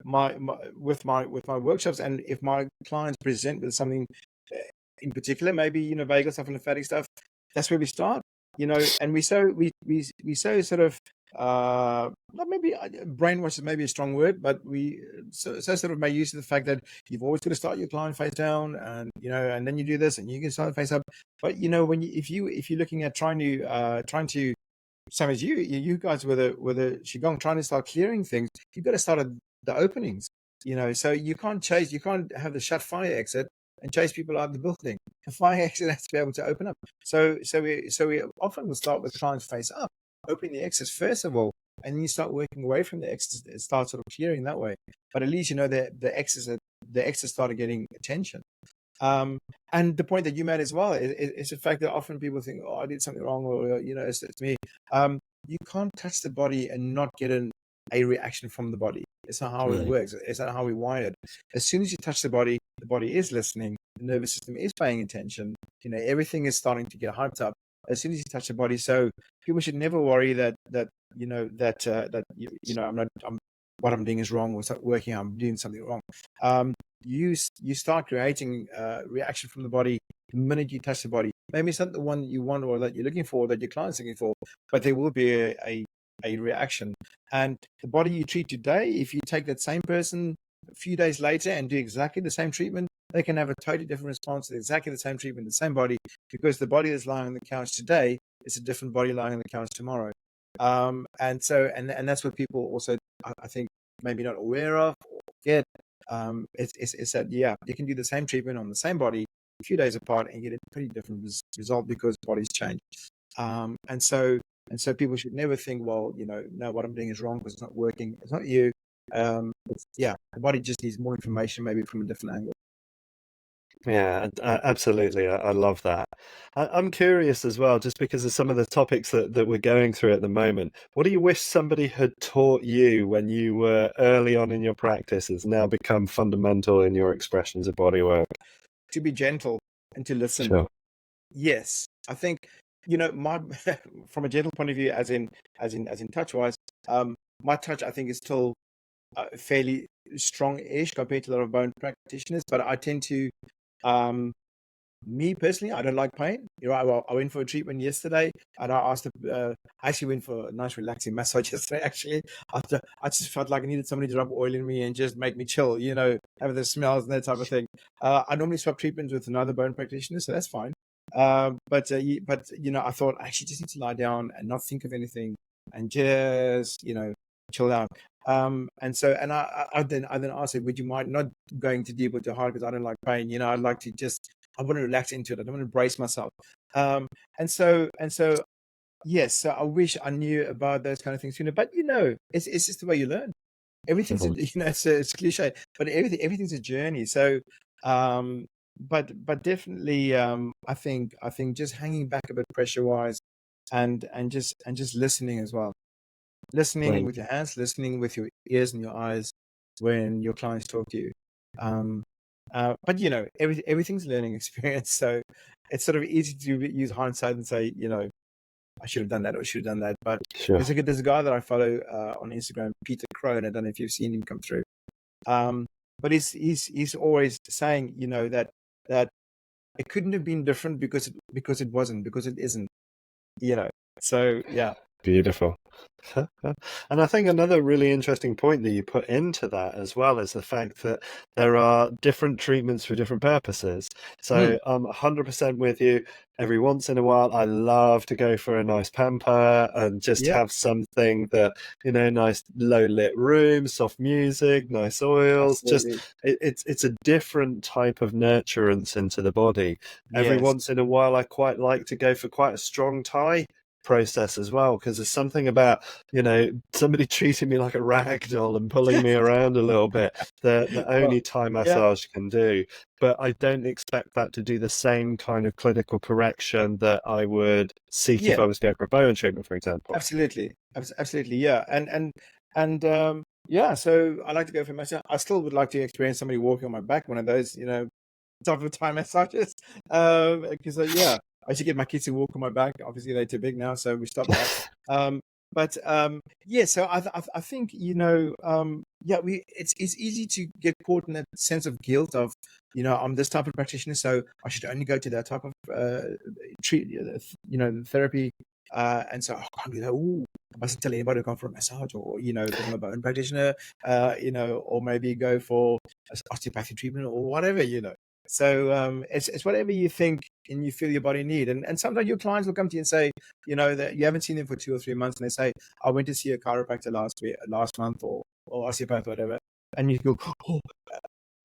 my with my workshops, and if my clients present with something in particular, maybe vagal stuff and lymphatic stuff, that's where we start. And we so sort of not maybe brainwash is maybe a strong word, but we so sort of make use of the fact that you've always got to start your client face down, and and then you do this, and you can start face up. But when if you're looking at trying to same as you guys with a Qigong, trying to start clearing things, you've got to start at the openings, so you can't have the shut fire exit and chase people out of the building. The fire exit has to be able to open up. So we often will start with clients face up, opening the exits first of all, and then you start working away from the exits. It starts sort of clearing that way. But at least you know the exits started getting attention. And the point that you made as well is the fact that often people think, oh, I did something wrong, or it's me. You can't touch the body and not get a reaction from the body. It's not how it works. It's not how we're wired. As soon as you touch the body is listening. The nervous system is paying attention. Everything is starting to get hyped up as soon as you touch the body. So people should never worry that what I'm doing is wrong, or it's not working. I'm doing something wrong. You start creating reaction from the body the minute you touch the body. Maybe it's not the one you want or that you're looking for, that your client's looking for, but there will be a reaction. And the body you treat today, if you take that same person a few days later and do exactly the same treatment, they can have a totally different response to exactly the same treatment, the same body, because the body that's lying on the couch today is a different body lying on the couch tomorrow. And that's what people also, I think, maybe not aware of or get. It's that, you can do the same treatment on the same body a few days apart and get a pretty different result because bodies change. And so people should never think, well, no, what I'm doing is wrong because it's not working. It's not you. The body just needs more information, maybe from a different angle. Yeah, absolutely. I love that. I'm curious as well, just because of some of the topics that we're going through at the moment. What do you wish somebody had taught you when you were early on in your practice has now become fundamental in your expressions of bodywork? To be gentle and to listen. Sure. Yes, I think my from a gentle point of view, as in touch wise, my touch I think is still fairly strong-ish compared to a lot of bone practitioners, but I tend to. Me personally, I don't like pain. I went for a treatment yesterday, and I actually went for a nice relaxing massage yesterday. Actually, after I just felt like I needed somebody to rub oil in me and just make me chill. Have the smells and that type of thing. I normally swap treatments with another bone practitioner, so that's fine. But I thought I actually just need to lie down and not think of anything and just chill out. And I then asked her, would you mind not going too deep with your heart, because I don't like pain. I'd like to I want to relax into it. I don't want to brace myself. And so yes, so I wish I knew about those kind of things but it's just the way you learn. Everything's it's cliche, but everything's a journey. So but definitely I think just hanging back a bit pressure wise and just listening as well. Listening with your hands, listening with your ears and your eyes when your clients talk to you. But everything's a learning experience, so it's sort of easy to use hindsight and say, I should have done that or should have done that. But Sure. there's a guy that I follow on Instagram, Peter Crone. I don't know if you've seen him come through, but he's always saying, that it couldn't have been different because it wasn't, because it isn't, So yeah. Beautiful. And I think another really interesting point that you put into that as well is the fact that there are different treatments for different purposes. So I'm 100% with you. Every once in a while, I love to go for a nice pamper and just have something that, nice low lit room, soft music, nice oils. Absolutely. Just it's a different type of nurturance into the body. Every once in a while, I quite like to go for quite a strong Thai process as well, because there's something about somebody treating me like a rag doll and pulling me around a little bit that only Thai massage can do. But I don't expect that to do the same kind of clinical correction that I would seek if I was going for a Bowen treatment, for example. Absolutely, yeah. So I like to go for myself. I still would like to experience somebody walking on my back, one of those type of Thai massages, because I should get my kids to walk on my back. Obviously, they're too big now, so we stopped that. So I think it's easy to get caught in that sense of guilt of I'm this type of practitioner, so I should only go to that type of therapy, and so I can't do that. Ooh, I mustn't tell anybody to come for a massage, or become a bone practitioner, or maybe go for osteopathic treatment or whatever. So it's whatever you think and you feel your body need. And sometimes your clients will come to you and say, that you haven't seen them for 2 or 3 months, and they say, I went to see a chiropractor last month or osteopath or whatever. And you go, oh,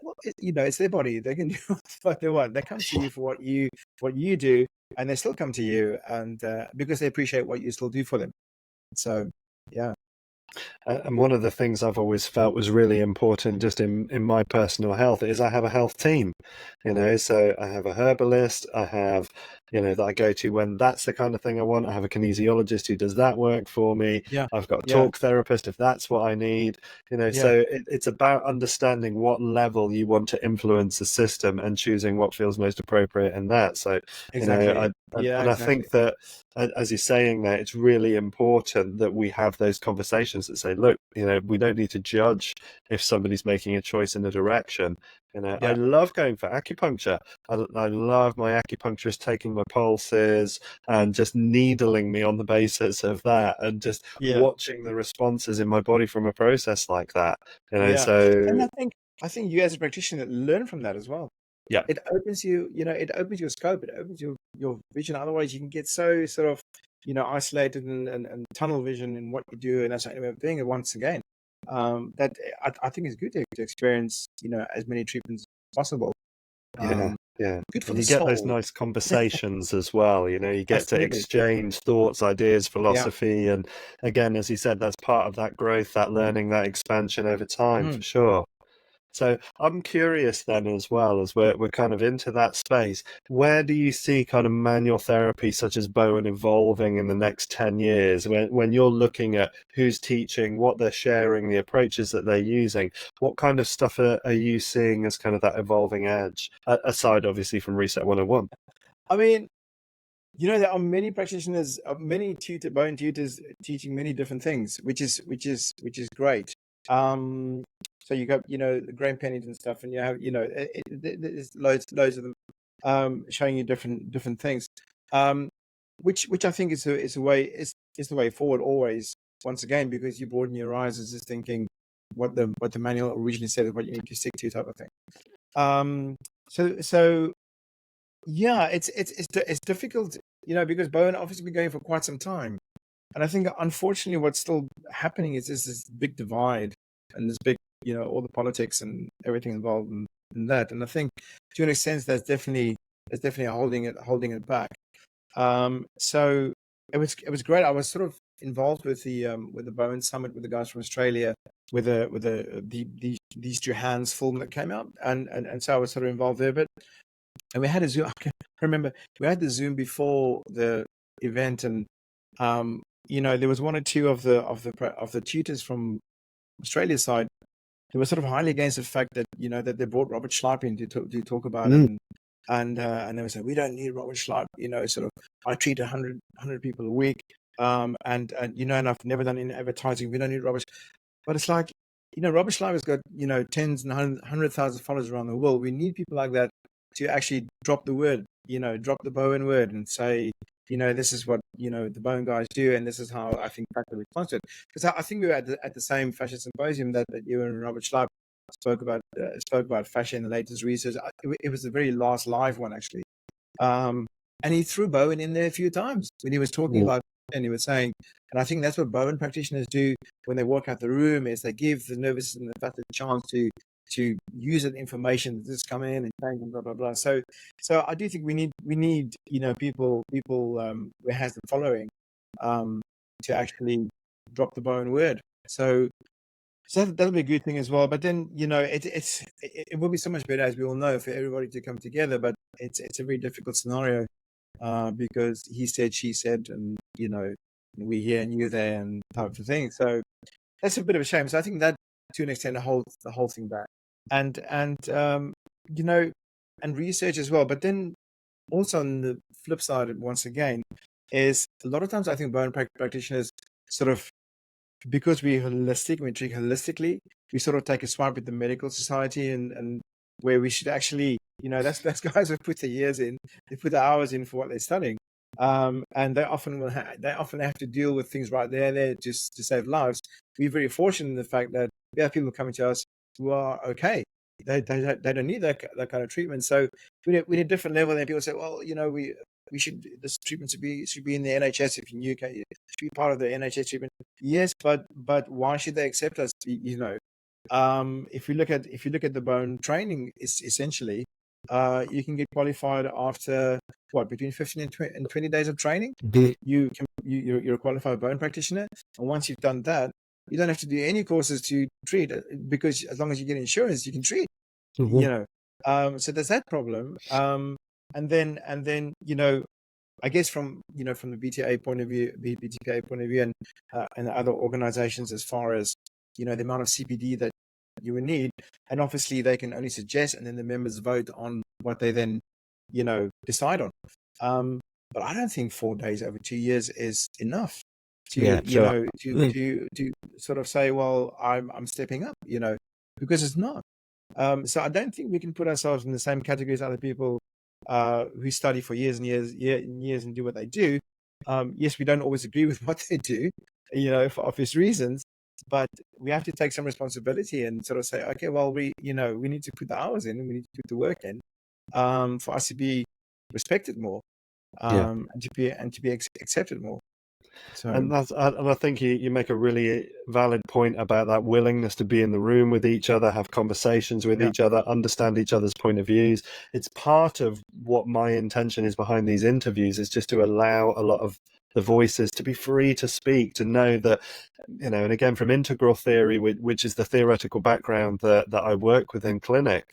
well, it's their body. They can do what they want. They come to you for what you do, and they still come to you, and because they appreciate what you still do for them. So, yeah. And one of the things I've always felt was really important just in my personal health is I have a health team, so I have a herbalist, I have, that I go to when that's the kind of thing I want. I have a kinesiologist who does that work for me. Yeah. I've got a Yeah. talk therapist if that's what I need, Yeah. so it's about understanding what level you want to influence the system and choosing what feels most appropriate in that. So, Exactly. Yeah, and I exactly. think that, as you're saying there, it's really important that we have those conversations that say, look, we don't need to judge if somebody's making a choice in a direction. I Yeah. love going for acupuncture. I love my acupuncturist taking my pulses and just needling me on the basis of that, and just Yeah. watching the responses in my body from a process like that. Yeah. And So I think you as a practitioner learn from that as well. yeah, It opens it opens your scope, it opens your vision. Otherwise you can get so sort of, isolated and tunnel vision in what you do, and that's the only way of doing it once again. That I think is good to experience, as many treatments as possible. yeah, Um, yeah. good for And the you get those soul. nice conversations as well. You get to Absolutely. exchange thoughts, ideas, Yeah. philosophy. And again, as you said, that's part of that growth, that learning, that expansion over time, Mm. for sure. So I'm curious then, as well, as we're kind of into that space, where do you see kind of manual therapy such as Bowen evolving in the next 10 years? When you're looking at who's teaching, what they're sharing, the approaches that they're using, what kind of stuff are you seeing as kind of that evolving edge, aside obviously from Reset 101? I mean, there are many practitioners, many bone tutors teaching many different things, which is great. So you got the Graham Pennington stuff, and you have there's loads of them showing you different things, um, which I think is the way forward always. Once again, because you broaden your horizons, just thinking what the manual originally said is what you need to stick to, type of thing. Um, so yeah, it's difficult, because Bowen obviously been going for quite some time, and I think unfortunately what's still happening is this big divide and this big, all the politics and everything involved in that, and I think to an extent that's definitely holding it back. So it was great. I was sort of involved with the Bowen Summit with the guys from Australia, these two hands film that came out, and so I was sort of involved there, but. And we had a Zoom. I can remember we had the Zoom before the event, and there was one or two of the tutors from Australia's side. They were sort of highly against the fact that that they brought Robert Schleip in to talk about it, Mm. and they were saying we don't need Robert Schleip. Sort of I treat 100 people a week, and I've never done any advertising. We don't need Robert. But it's like, Robert Schleip has got, tens and 100,000 followers around the world. We need people like that to actually drop the word, drop the Bowen word and say, this is what, the Bowen guys do. And this is how I think practical response to it. Because I think we were at the same fascia symposium that you and Robert Schleip spoke about fascia in the latest research. It was the very last live one, actually. And he threw Bowen in there a few times when he was talking Mm. about, and he was saying, and I think that's what Bowen practitioners do when they walk out the room, is they give the nervous system the chance to use that information that just come in and change and blah blah blah. So I do think we need people who has the following to actually drop the Bowen word. So that'll be a good thing as well. But then it will be so much better, as we all know, for everybody to come together. But it's a very difficult scenario because he said, she said, and we here and you there and type of thing. So that's a bit of a shame. So I think that to an extent holds the whole thing back, and you know, and research as well. But then also on the flip side, once again, is a lot of times I think bone practitioners sort of, because we're holistic, we treat holistically, we sort of take a swipe at the medical society and where we should actually, that's guys who put the years in, they put the hours in for what they're studying. And they often have to deal with things right there just to save lives. We're very fortunate in the fact that we have people coming to us who are okay. They don't need that kind of treatment. So we need a different level. And people say, well, we should, this treatment should be in the NHS. If in the UK, it should be part of the NHS treatment. Yes, but why should they accept us? If you look at the bone training, it's essentially you can get qualified after what, between 15 and 20 days of training. You're a qualified bone practitioner, and once you've done that, you don't have to do any courses to treat, because as long as you get insurance, you can treat. Mhm. So there's that problem. And then I guess from from the BTA point of view, BTPA point of view, and other organizations, as far as the amount of CPD that you would need, and obviously they can only suggest, and then the members vote on what they then decide on. But I don't think 4 days over 2 years is enough to Yeah, sure. to sort of say, well, I'm stepping up, because it's not. So I don't think we can put ourselves in the same category as other people who study for years and years and do what they do. Yes, we don't always agree with what they do, for obvious reasons, but we have to take some responsibility and sort of say, okay, well, we need to put the hours in, and we need to put the work in, for us to be respected more, Yeah. and to be accepted more. So And I think you make a really valid point about that willingness to be in the room with each other, have conversations with yeah, each other, understand each other's point of views. It's part of what my intention is behind these interviews, is just to allow a lot of the voices to be free to speak, to know that, and again, from integral theory, which is the theoretical background that I work with in clinic,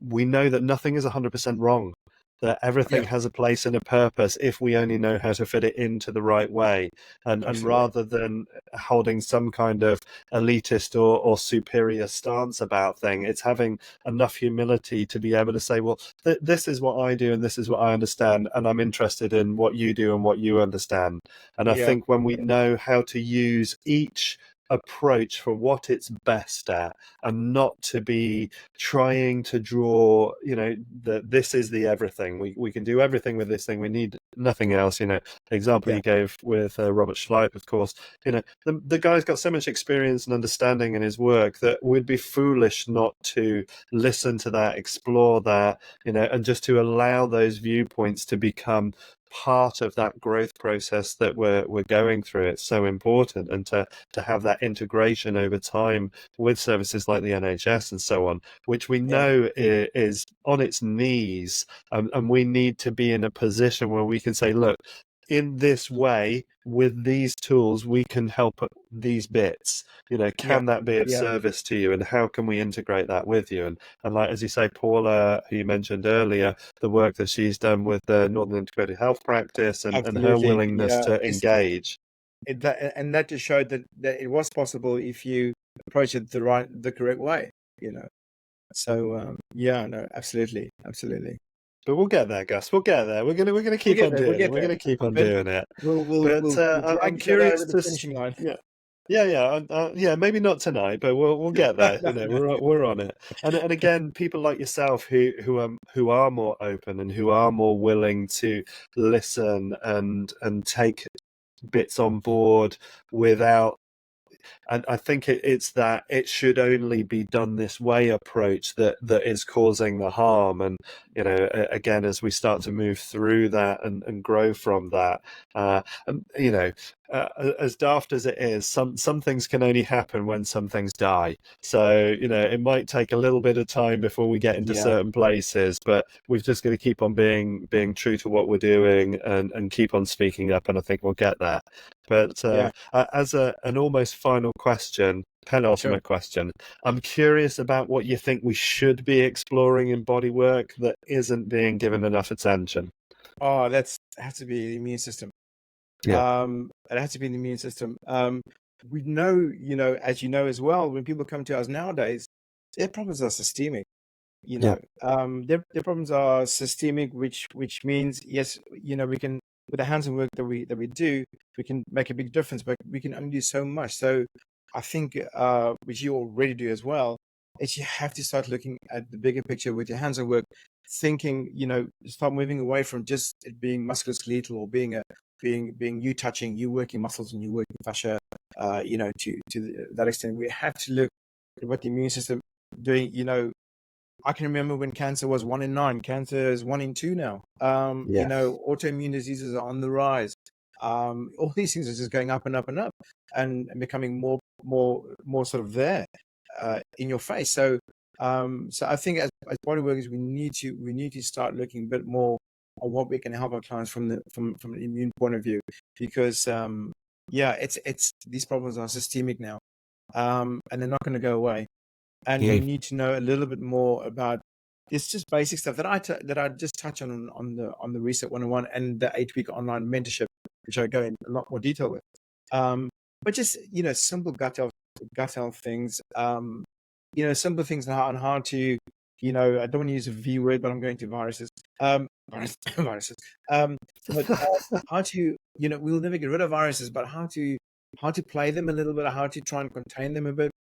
we know that nothing is 100% wrong, that everything yeah, has a place and a purpose if we only know how to fit it into the right way. And absolutely, rather than holding some kind of elitist or superior stance about thing, it's having enough humility to be able to say, well, this is what I do and this is what I understand, and I'm interested in what you do and what you understand. And I yeah, think when we know how to use each approach for what it's best at, and not to be trying to draw, that this is the everything, we can do everything with this thing, we need nothing else. The example yeah, you gave with Robert Schleip, of course, the guy's got so much experience and understanding in his work that we'd be foolish not to listen to that, explore that, and just to allow those viewpoints to become part of that growth process that we're going through. It's so important, and to have that integration over time with services like the NHS and so on, which we yeah, know is on its knees, and we need to be in a position where we can say, look, in this way, with these tools, we can help at these bits. yeah, Can that be of yeah, service to you, and how can we integrate that with you? And like, as you say, Paula, who you mentioned earlier, the work that she's done with the Northern Integrated Health Practice, and her absolutely, willingness yeah. to engage. That just showed that it was possible if you approach it the correct way. So yeah, no, absolutely, absolutely. But we'll get there, Gus. We'll get there. We're gonna We'll keep get on there. We'll doing it. get We're there. gonna keep on But doing it. we'll we'll But we'll, we'll drag I'm each other over curious the to, finishing line. yeah, yeah. Maybe not tonight, but we'll get there. No, no. We're on it. And again, people like yourself who are more open and who are more willing to listen and take bits on board without. And I think it's that it should only be done this way approach that is causing the harm. And again, as we start to move through that and grow from that, and as daft as it is, some things can only happen when some things die. So it might take a little bit of time before we get into Yeah, certain places, but we've just got to keep on being true to what we're doing, and keep on speaking up, and I think we'll get there. But yeah, as an almost final question, sure. penultimate question, I'm curious about what you think we should be exploring in bodywork that isn't being given enough attention. Oh, that's has to be the immune system. Yeah, It has to be the immune system. We know, as you know as well, when people come to us nowadays, their problems are systemic. yeah, Their problems are systemic, which means, yes, we can, with the hands and work that we do, we can make a big difference, but we can only do so much. So I think, which you already do as well, is you have to start looking at the bigger picture with your hands and work, thinking, start moving away from just it being musculoskeletal, or being you touching, you working muscles and you working fascia, to that extent. We have to look at what the immune system doing. I can remember when cancer was 1 in 9. Cancer is 1 in 2 now. yeah, Autoimmune diseases are on the rise. All these things are just going up and up and up, and becoming more sort of there. in your face. So I think as body workers, we need to start looking a bit more on what we can help our clients from an immune point of view, because it's these problems are systemic now, and they're not going to go away. And we need to know a little bit more about it's just basic stuff that I just touch on the Reset 101 and the 8-week online mentorship, which I go in a lot more detail with. But just simple gut health things. Simple things on how to, I don't want to use a V word, but I'm going to viruses. Viruses. But how to, we'll never get rid of viruses, but how to play them a little bit, how to try and contain them a bit.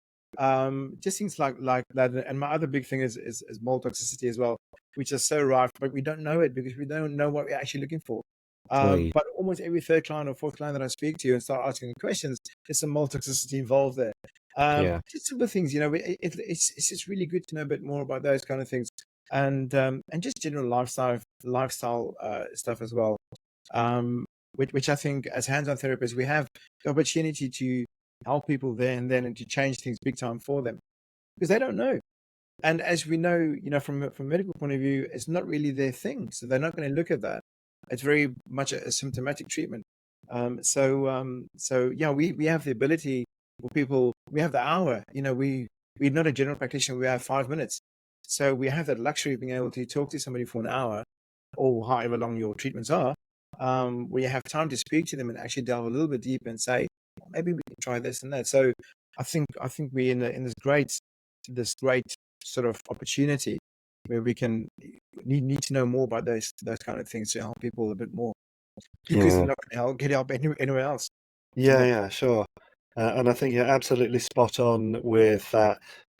Just things like that. And my other big thing is mold toxicity as well, which is so rife, but we don't know it because we don't know what we're actually looking for. But almost every third client or fourth client that I speak to and start asking questions, there's some mold toxicity involved there. Just simple things, it's just really good to know a bit more about those kind of things, and just general lifestyle stuff as well. Which I think as hands-on therapists, we have the opportunity to help people there and then, and to change things big time for them, because they don't know. And as we know, from a medical point of view, it's not really their thing, so they're not going to look at that. It's very much a symptomatic treatment. So we have the ability for people. We have the hour. We're not a general practitioner. We have 5 minutes, so we have that luxury of being able to talk to somebody for an hour, or however long your treatments are, where you have time to speak to them and actually delve a little bit deeper and say, well, maybe we can try this and that. So I think we're in this great sort of opportunity where we can need to know more about those kind of things to help people a bit more, because they're not going to get help anywhere else. Yeah, sure. And I think you're absolutely spot on with that,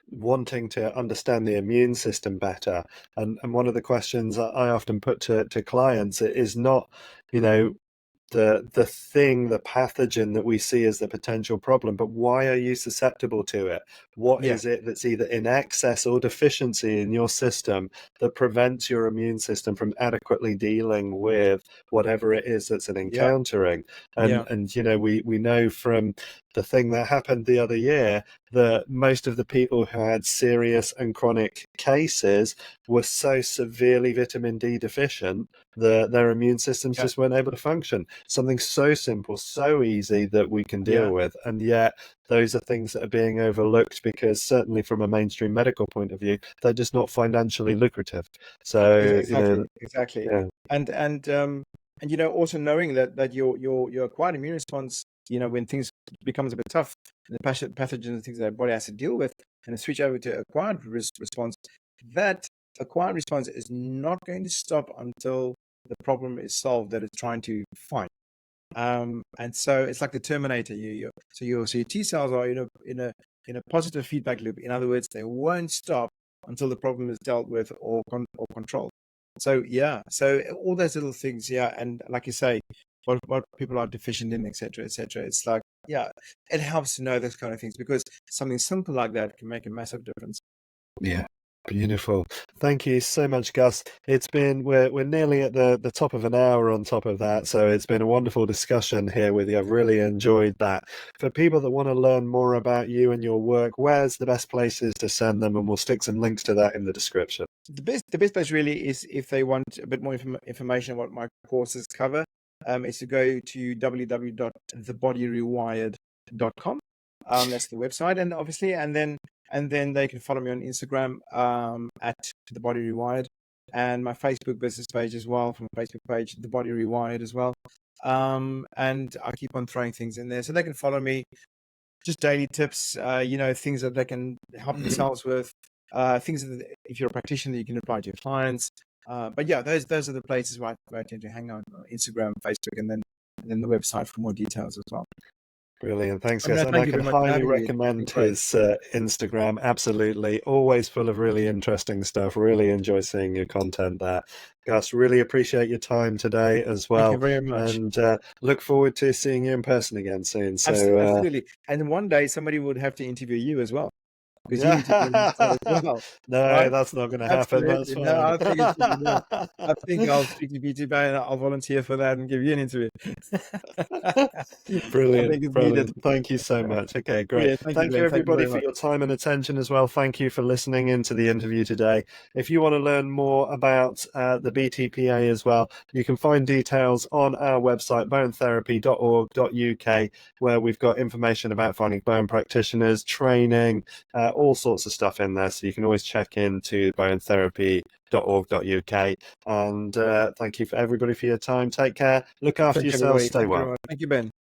wanting to understand the immune system better. And one of the questions that I often put to clients is not, the thing, the pathogen that we see as the potential problem, but why are you susceptible to it? What is it that's either in excess or deficiency in your system that prevents your immune system from adequately dealing with whatever it is that's encountering? And we know from the thing that happened the other year that most of the people who had serious and chronic cases were so severely vitamin D deficient that their immune systems just weren't able to function. Something so simple, so easy that we can deal with, and yet those are things that are being overlooked because, certainly from a mainstream medical point of view, they're just not financially lucrative. So exactly. And also knowing that your acquired immune response, when things becomes a bit tough, and the pathogens and things that our body has to deal with, and switch over to acquired response, that acquired response is not going to stop until the problem is solved that it's trying to find. And so it's like the Terminator. So your T cells are in a positive feedback loop. In other words, they won't stop until the problem is dealt with or controlled. So so all those little things, and like you say, what people are deficient in, etc., etc. It's like, it helps to know those kind of things, because something simple like that can make a massive difference. Yeah. Beautiful. Thank you so much, Gus. It's been, we're nearly at the top of an hour on top of that, so it's been a wonderful discussion here with you. I've really enjoyed that. For people that want to learn more about you and your work, where's the best places to send them? And we'll stick some links to that in the description. The best place really is, if they want a bit more information on what my courses cover, is to go to www.thebodyrewired.com. That's the website, and obviously, and then they can follow me on Instagram at The Body Rewired, and my Facebook business page as well, from a Facebook page, The Body Rewired as well. And I keep on throwing things in there so they can follow me, just daily tips, things that they can help themselves with, things that if you're a practitioner you can apply to your clients. But those are the places where I tend to hang out: Instagram, Facebook, and then the website for more details as well. Brilliant. Thanks, Gus. And I can highly recommend his Instagram. Absolutely. Always full of really interesting stuff. Really enjoy seeing your content there. Gus, really appreciate your time today as well. Thank you very much. And look forward to seeing you in person again soon. So, absolutely. And one day somebody would have to interview you as well. because you need to learn this side as well. No, Right? that's not going to happen. That's Absolutely. No, I think it should be done. fine. I think I'll speak to BTPA and I'll volunteer for that and give you an interview. I Brilliant, think it's needed. brilliant. Thank you so much. Okay, great. Brilliant. Thank you, Thank you, Glenn. Thank you everybody, very for much. your time and attention as well. Thank you for listening into the interview today. If you want to learn more about the BTPA as well, you can find details on our website, bonetherapy.org.uk, where we've got information about finding bone practitioners, training, all sorts of stuff in there. So you can always check into bonetherapy.org.uk. And thank you for everybody for your time. Take care. Look after Thank you, yourselves. everybody. Stay Thank you well. very much. Thank you, Ben.